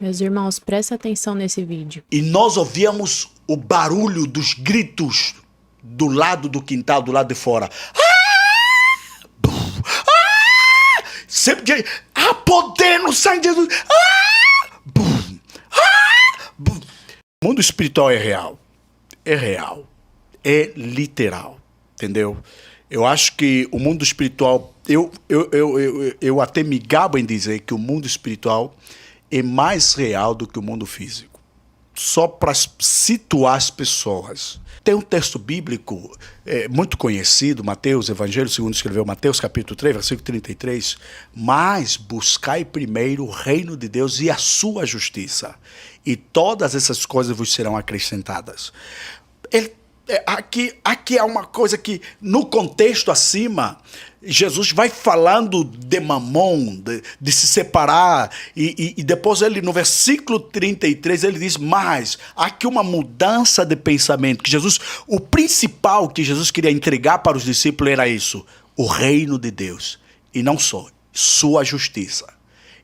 Meus irmãos, prestem atenção nesse vídeo. E nós ouvíamos o barulho dos gritos do lado do quintal, do lado de fora. Ah! Buf! Ah! Sempre que... Há poder no sangue de Jesus. Ah! Buf! Ah! Buf! O mundo espiritual é real. É real. É literal. Entendeu? Eu acho que o mundo espiritual... Eu até me gabo em dizer que o mundo espiritual é mais real do que o mundo físico. Só para situar as pessoas. Tem um texto bíblico muito conhecido, Mateus, Evangelho segundo escreveu Mateus, capítulo 3, versículo 33. Mas buscai primeiro o reino de Deus e a sua justiça, e todas essas coisas vos serão acrescentadas. Aqui há uma coisa que, no contexto acima, Jesus vai falando de mamon, de se separar, e depois ele, no versículo 33, ele diz, mas há aqui uma mudança de pensamento, que Jesus, o principal que Jesus queria entregar para os discípulos era isso, o reino de Deus, e não só, sua justiça.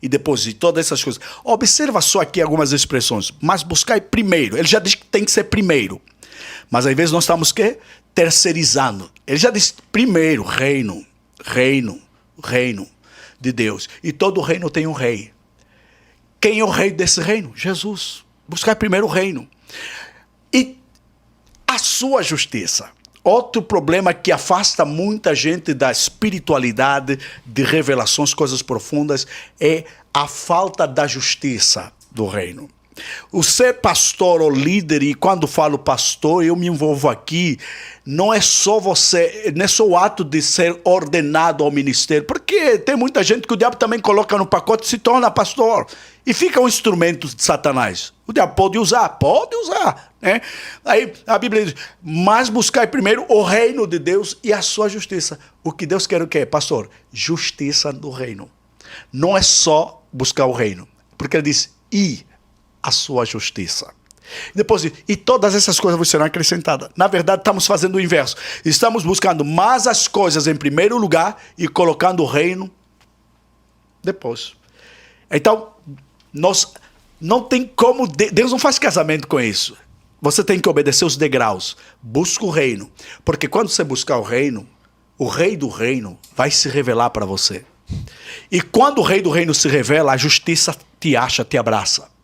E depois de todas essas coisas, observa só aqui algumas expressões, mas buscai primeiro, ele já diz que tem que ser primeiro. Mas às vezes nós estamos terceirizando. Ele já disse primeiro, reino de Deus. E todo reino tem um rei. Quem é o rei desse reino? Jesus. Buscar primeiro o reino. E a sua justiça. Outro problema que afasta muita gente da espiritualidade, de revelações, coisas profundas, é a falta da justiça do reino. O ser pastor ou líder, e quando falo pastor, eu me envolvo aqui, não é só você, não é só o ato de ser ordenado ao ministério, porque tem muita gente que o diabo também coloca no pacote e se torna pastor, e fica um instrumento de Satanás. O diabo pode usar, né? Aí a Bíblia diz, mas buscai primeiro o reino de Deus e a sua justiça. O que Deus quer o quê, pastor? Justiça do reino. Não é só buscar o reino, porque ele diz, a sua justiça. Depois, e todas essas coisas vão ser acrescentadas. Na verdade, estamos fazendo o inverso. Estamos buscando mais as coisas em primeiro lugar e colocando o reino depois. Então, nós não tem como... Deus não faz casamento com isso. Você tem que obedecer os degraus. Busca o reino. Porque quando você buscar o rei do reino vai se revelar para você. E quando o rei do reino se revela, a justiça te acha, te abraça.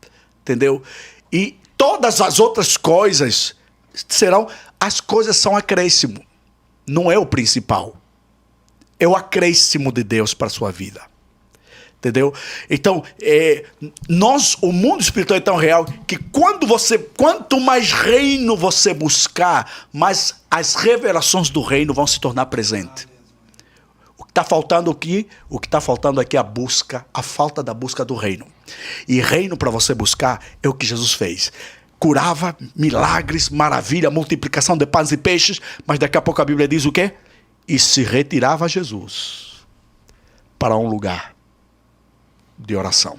Entendeu? E todas as outras coisas as coisas são acréscimo. Não é o principal. É o acréscimo de Deus para a sua vida. Entendeu? Então, o mundo espiritual é tão real que quanto mais reino você buscar, mais as revelações do reino vão se tornar presentes. O que está faltando aqui é a falta da busca do reino. E reino para você buscar é o que Jesus fez. Curava, milagres, maravilha, multiplicação de pães e peixes, mas daqui a pouco a Bíblia diz o quê? E se retirava Jesus para um lugar de oração.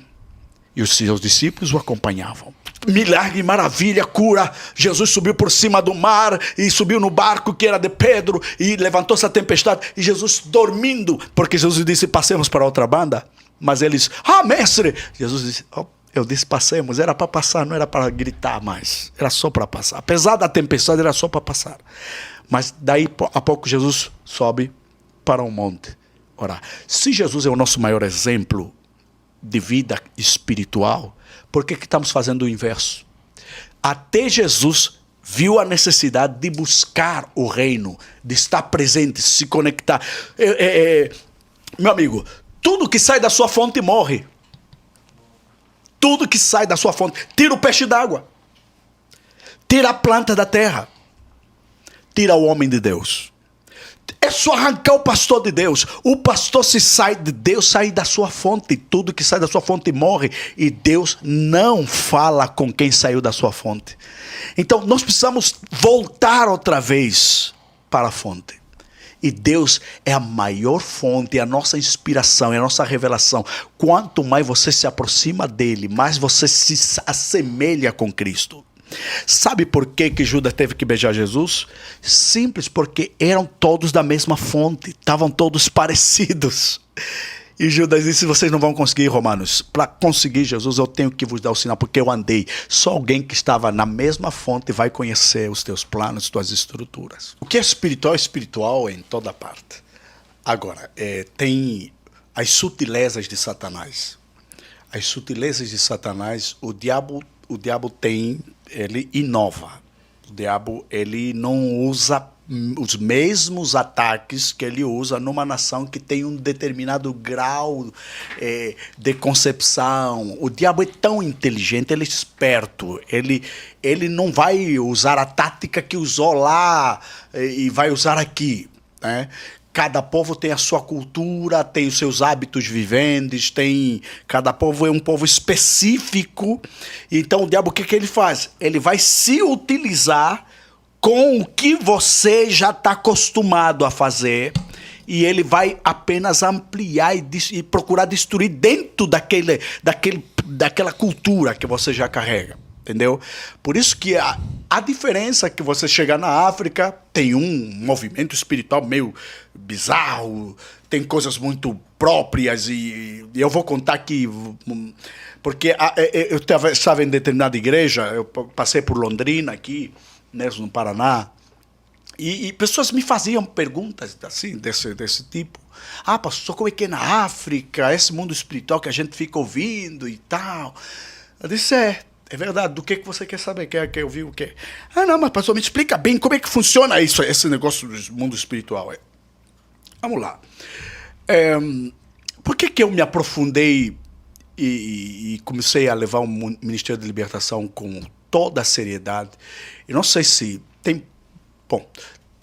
E os seus discípulos o acompanhavam. Milagre, maravilha, cura. Jesus subiu por cima do mar e subiu no barco que era de Pedro e levantou-se a tempestade. E Jesus dormindo, porque Jesus disse, passemos para outra banda. Mas eles, mestre! Jesus disse, eu disse passemos, era para passar, não era para gritar mais. Era só para passar. Apesar da tempestade, era só para passar. Mas daí a pouco Jesus sobe para um monte orar. Se Jesus é o nosso maior exemplo de vida espiritual, por que estamos fazendo o inverso? Até Jesus viu a necessidade de buscar o reino, de estar presente, se conectar. Meu amigo, tudo que sai da sua fonte morre. Tudo que sai da sua fonte. Tira o peixe d'água. Tira a planta da terra. Tira o homem de Deus. É só arrancar o pastor de Deus. O pastor, se sai de Deus, sai da sua fonte. Tudo que sai da sua fonte morre. E Deus não fala com quem saiu da sua fonte. Então, nós precisamos voltar outra vez para a fonte. E Deus é a maior fonte, é a nossa inspiração, é a nossa revelação. Quanto mais você se aproxima dele, mais você se assemelha com Cristo. Sabe por que Judas teve que beijar Jesus? Simples, porque eram todos da mesma fonte, estavam todos parecidos. E Judas disse, vocês não vão conseguir, Romanos. Para conseguir Jesus, eu tenho que vos dar o sinal, porque eu andei. Só alguém que estava na mesma fonte vai conhecer os teus planos, tuas estruturas. O que é espiritual em toda parte. Agora, tem as sutilezas de Satanás. As sutilezas de Satanás, o diabo tem, ele inova. O diabo, ele não usa os mesmos ataques que ele usa numa nação que tem um determinado grau de concepção. O diabo é tão inteligente, ele é esperto. Ele não vai usar a tática que usou lá e vai usar aqui, né? Cada povo tem a sua cultura, tem os seus hábitos viventes, cada povo é um povo específico. Então o diabo, o que ele faz? Ele vai se utilizar com o que você já está acostumado a fazer, e ele vai apenas ampliar e procurar destruir dentro daquela cultura que você já carrega. Entendeu? Por isso que a diferença é que você chegar na África, tem um movimento espiritual meio bizarro, tem coisas muito próprias, e eu vou contar aqui, porque eu estava em determinada igreja, eu passei por Londrina aqui, no Paraná, e pessoas me faziam perguntas assim, desse tipo. Ah, pastor, como é que é na África, esse mundo espiritual que a gente fica ouvindo e tal? Eu disse, é verdade, do que você quer saber? Quer ouvir o quê? Ah, não, mas pastor, me explica bem como é que funciona esse negócio do mundo espiritual. Vamos lá. Por que eu me aprofundei e comecei a levar um Ministério de Libertação com toda a seriedade? Eu não sei se tem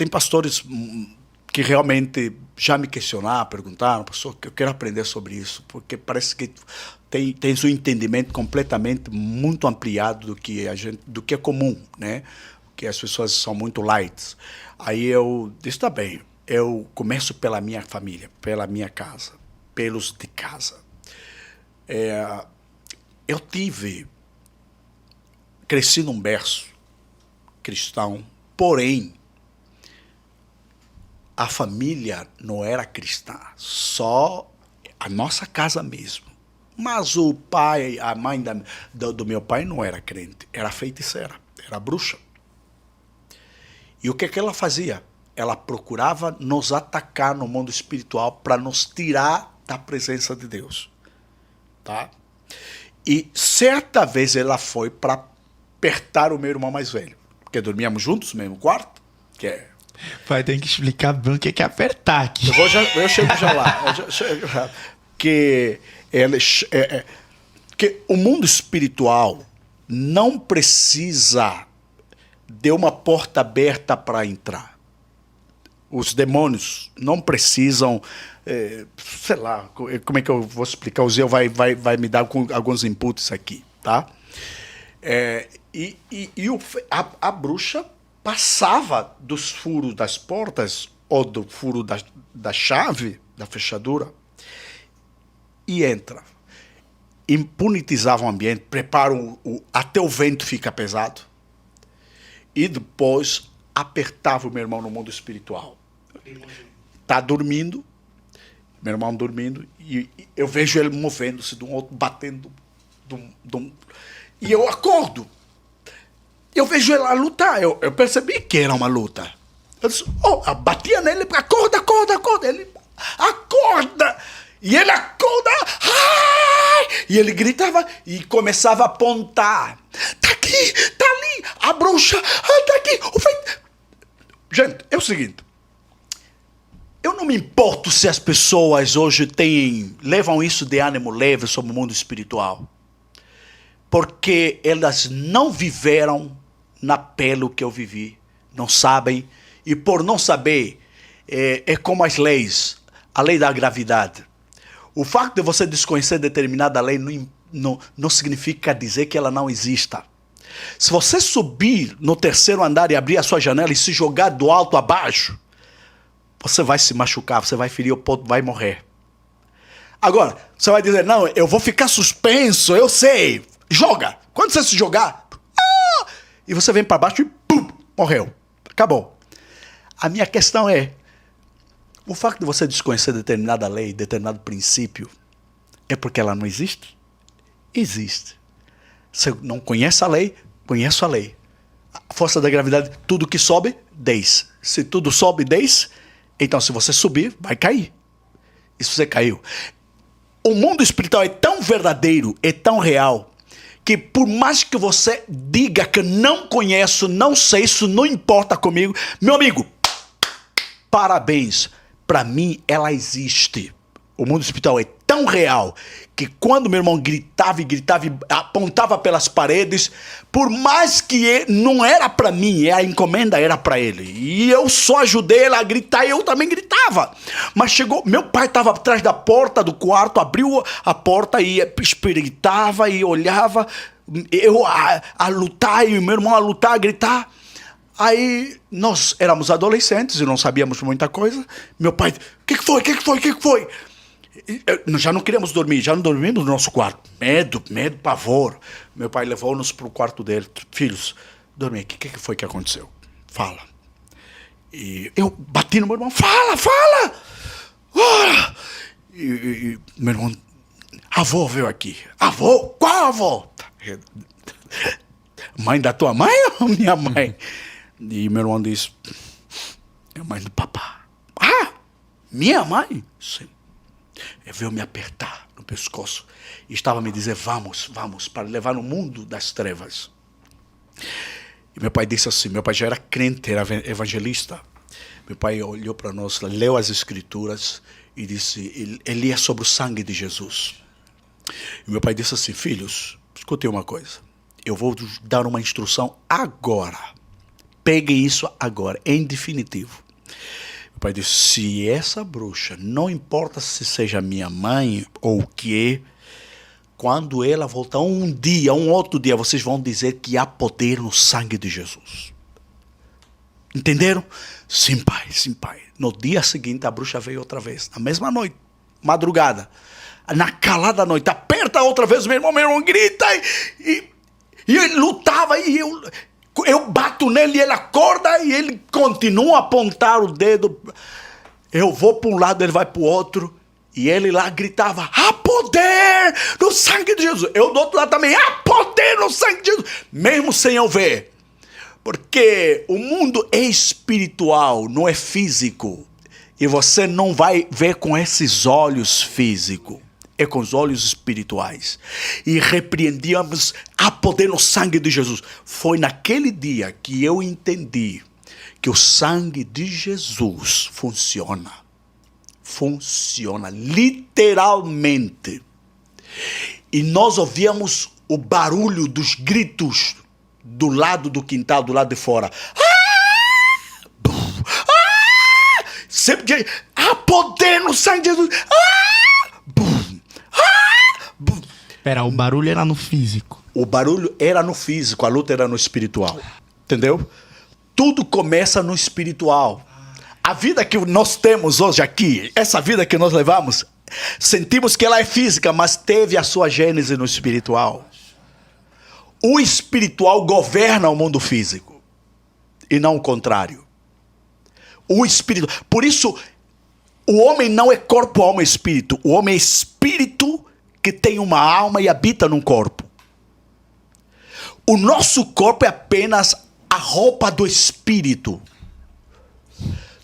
pastores que realmente já me questionaram, perguntaram, pastor, que eu quero aprender sobre isso, porque parece que tens um entendimento completamente muito ampliado do que é comum, né? Que as pessoas são muito light. Aí eu disse, tá bem, eu começo pela minha família, pela minha casa, pelos de casa. Eu cresci num berço cristão, porém, a família não era cristã, só a nossa casa mesmo. Mas o pai, a mãe do meu pai não era crente, era feiticeira, era bruxa. E o que ela fazia? Ela procurava nos atacar no mundo espiritual para nos tirar da presença de Deus. Tá? E certa vez ela foi para apertar o meu irmão mais velho, porque dormíamos juntos no mesmo quarto, Pai, tem que explicar bem o que é apertar aqui. Eu chego já lá. Que o mundo espiritual não precisa de uma porta aberta para entrar. Os demônios não precisam, sei lá, como é que eu vou explicar? O Zé vai me dar alguns inputs aqui, tá? A bruxa passava dos furos das portas ou do furo da chave, da fechadura, e entra. Impunitizava o ambiente, prepara até o vento fica pesado, e depois apertava o meu irmão no mundo espiritual. Tá dormindo, meu irmão dormindo, e eu vejo ele movendo-se de um outro, batendo, e eu acordo. Eu vejo ela lutar, eu percebi que era uma luta. Eu disse, eu batia nele, acorda. Ele acorda. E ele acorda. Ai! E ele gritava e começava a apontar. Tá aqui, tá ali, a bruxa, tá aqui. Gente, é o seguinte. Eu não me importo se as pessoas hoje levam isso de ânimo leve sobre o mundo espiritual. Porque elas não viveram na pele o que eu vivi, não sabem, e por não saber, é como as leis, a lei da gravidade. O fato de você desconhecer determinada lei não significa dizer que ela não exista. Se você subir no terceiro andar e abrir a sua janela e se jogar do alto a baixo, você vai se machucar, você vai ferir o ponto, vai morrer. Agora, você vai dizer, não, eu vou ficar suspenso, eu sei, joga. Quando você se jogar, e você vem para baixo e pum, morreu. Acabou. A minha questão é, O facto de você desconhecer determinada lei, determinado princípio, é porque ela não existe? Existe. Você não conhece a lei, conheço a lei. A força da gravidade, tudo que sobe, desce. Se tudo sobe, desce, então se você subir, vai cair. E se você caiu? O mundo espiritual é tão verdadeiro, é tão real, que por mais que você diga que não conheço, não sei, isso não importa comigo, meu amigo, parabéns, para mim ela existe. O mundo espiritual é tão real que quando meu irmão gritava e gritava e apontava pelas paredes, por mais que não era para mim, a encomenda era para ele. E eu só ajudei ele a gritar e eu também gritava. Mas chegou, meu pai estava atrás da porta do quarto, abriu a porta e espiritava e olhava, eu a lutar e meu irmão a lutar, a gritar. Aí nós éramos adolescentes e não sabíamos muita coisa. Meu pai, o que foi? Nós já não queríamos dormir, já não dormimos no nosso quarto. Medo, pavor. Meu pai levou-nos para o quarto dele. Filhos, dormir aqui. O que foi que aconteceu? Fala. E eu bati no meu irmão. Fala! Ora! E meu irmão, avô veio aqui. Avô? Qual avô? Mãe da tua mãe ou minha mãe? E meu irmão disse, é a mãe do papá. Ah, minha mãe? Sim. Ele veio me apertar no pescoço e estava a me dizer, vamos, para levar no mundo das trevas. E meu pai disse assim, meu pai já era crente, era evangelista. Meu pai olhou para nós, leu as escrituras e disse, ele lia sobre o sangue de Jesus. E meu pai disse assim, filhos, escutei uma coisa, eu vou dar uma instrução agora. Peguem isso agora, em definitivo. Meu pai disse, se essa bruxa, não importa se seja minha mãe ou o que, quando ela voltar um outro dia, vocês vão dizer que há poder no sangue de Jesus. Entenderam? Sim, pai. No dia seguinte, a bruxa veio outra vez, na mesma noite, madrugada, na calada noite, aperta outra vez, meu irmão grita e ele lutava e eu bato nele e ele acorda e ele continua a apontar o dedo. Eu vou para um lado, ele vai para o outro. E ele lá gritava, há poder no sangue de Jesus. Eu do outro lado também, há poder no sangue de Jesus. Mesmo sem eu ver. Porque o mundo é espiritual, não é físico. E você não vai ver com esses olhos físicos. É com os olhos espirituais. E repreendíamos a poder no sangue de Jesus. Foi naquele dia que eu entendi que o sangue de Jesus funciona. Funciona, literalmente. E nós ouvíamos o barulho dos gritos do lado do quintal, do lado de fora. Sempre há poder no sangue de Jesus. Pera, o barulho era no físico. O barulho era no físico, a luta era no espiritual. Entendeu? Tudo começa no espiritual. A vida que nós temos hoje aqui, essa vida que nós levamos, sentimos que ela é física, mas teve a sua gênese no espiritual. O espiritual governa o mundo físico e não o contrário. O espírito. Por isso, o homem não é corpo, alma e espírito. O homem é espírito que tem uma alma e habita num corpo. O nosso corpo é apenas a roupa do espírito.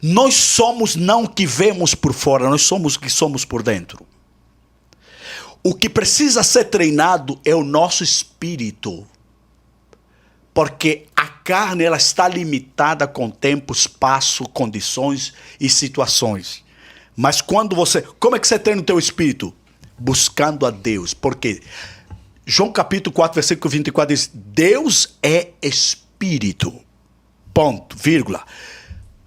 Nós somos não o que vemos por fora, nós somos o que somos por dentro. O que precisa ser treinado é o nosso espírito. Porque a carne ela está limitada com tempo, espaço, condições e situações. Mas quando você... Como é que você treina o teu espírito? Buscando a Deus. Porque João capítulo 4, versículo 24 diz, Deus é espírito. Ponto, vírgula.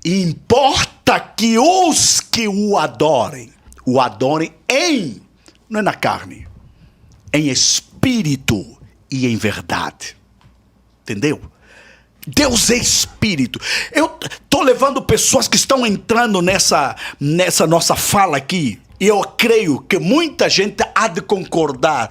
Importa que os que o adorem em, não é na carne, em espírito e em verdade. Entendeu? Deus é espírito. Eu estou levando pessoas que estão entrando nessa nossa fala aqui. E eu creio que muita gente há de concordar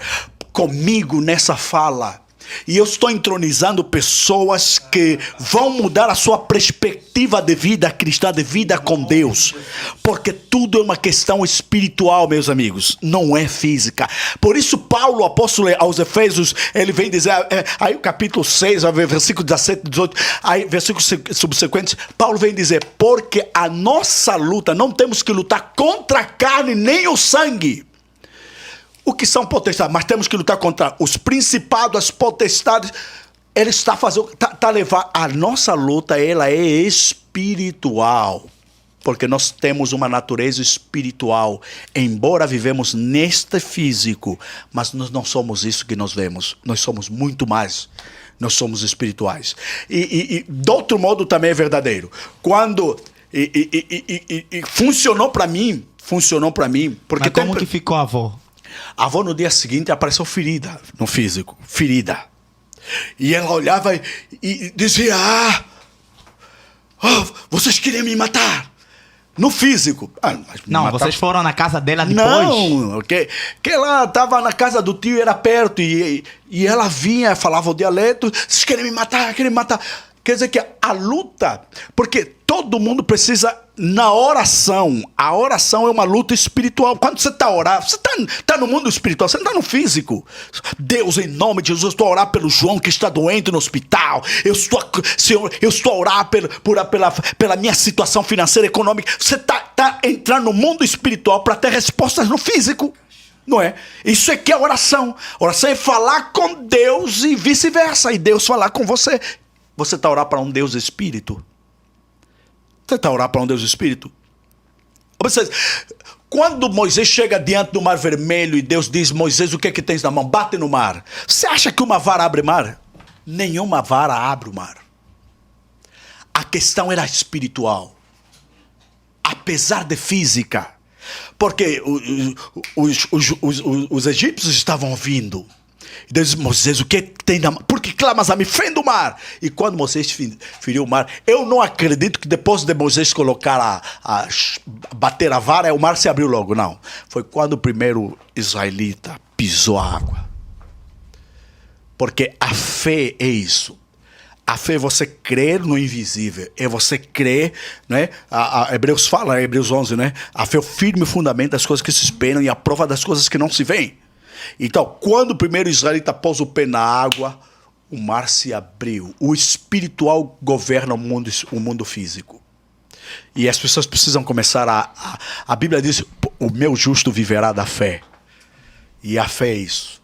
comigo nessa fala. E eu estou entronizando pessoas que vão mudar a sua perspectiva de vida cristã, de vida com Deus. Porque tudo é uma questão espiritual, meus amigos, não é física. Por isso Paulo, apóstolo aos Efésios, ele vem dizer, aí o capítulo 6, versículo 17, 18, aí versículos subsequentes, Paulo vem dizer, porque a nossa luta, não temos que lutar contra a carne nem o sangue. O que são potestades? Mas temos que lutar contra os principados, as potestades. Ele está fazendo, levar a nossa luta, ela é espiritual, porque nós temos uma natureza espiritual. Embora vivemos neste físico, mas nós não somos isso que nós vemos. Nós somos muito mais. Nós somos espirituais. E de outro modo também é verdadeiro. Quando funcionou para mim, porque mas como que ficou a avó? A avó no dia seguinte apareceu ferida no físico, ferida. E ela olhava e dizia, vocês queriam me matar. No físico. Não, vocês foram na casa dela depois? Não, que ela estava na casa do tio, era perto, e ela vinha, falava o dialeto, vocês querem me matar, querem me matar. Quer dizer que a luta, porque todo mundo precisa, na oração, a oração é uma luta espiritual. Quando você está orando, você está no mundo espiritual, você não está no físico. Deus, em nome de Jesus, eu estou a orar pelo João que está doente no hospital. Senhor, eu estou a orar pela minha situação financeira, econômica. Você está entrando no mundo espiritual para ter respostas no físico. Não é? Isso é que é oração. Oração é falar com Deus e vice-versa. E Deus falar com você. Você está a orar para um Deus Espírito? Você está a orar para um Deus Espírito? Quando Moisés chega diante do Mar Vermelho e Deus diz, Moisés, o que é que tens na mão? Bate no mar. Você acha que uma vara abre mar? Nenhuma vara abre o mar. A questão era espiritual. Apesar de física. Porque os egípcios estavam vindo. E Deus disse, Moisés, o que tem na mão? Por que clamas a mim? Fenda o mar. E quando Moisés feriu o mar, eu não acredito que depois de Moisés colocar bater a vara, o mar se abriu logo. Não. Foi quando o primeiro israelita pisou a água. Porque a fé é isso. A fé é você crer no invisível. É você crer, né? Hebreus fala, Hebreus 11, né? A fé é o firme fundamento das coisas que se esperam e a prova das coisas que não se veem. Então, quando o primeiro israelita pôs o pé na água, o mar se abriu. O espiritual governa o mundo físico. E as pessoas precisam começar a Bíblia diz, o meu justo viverá da fé. E a fé é isso.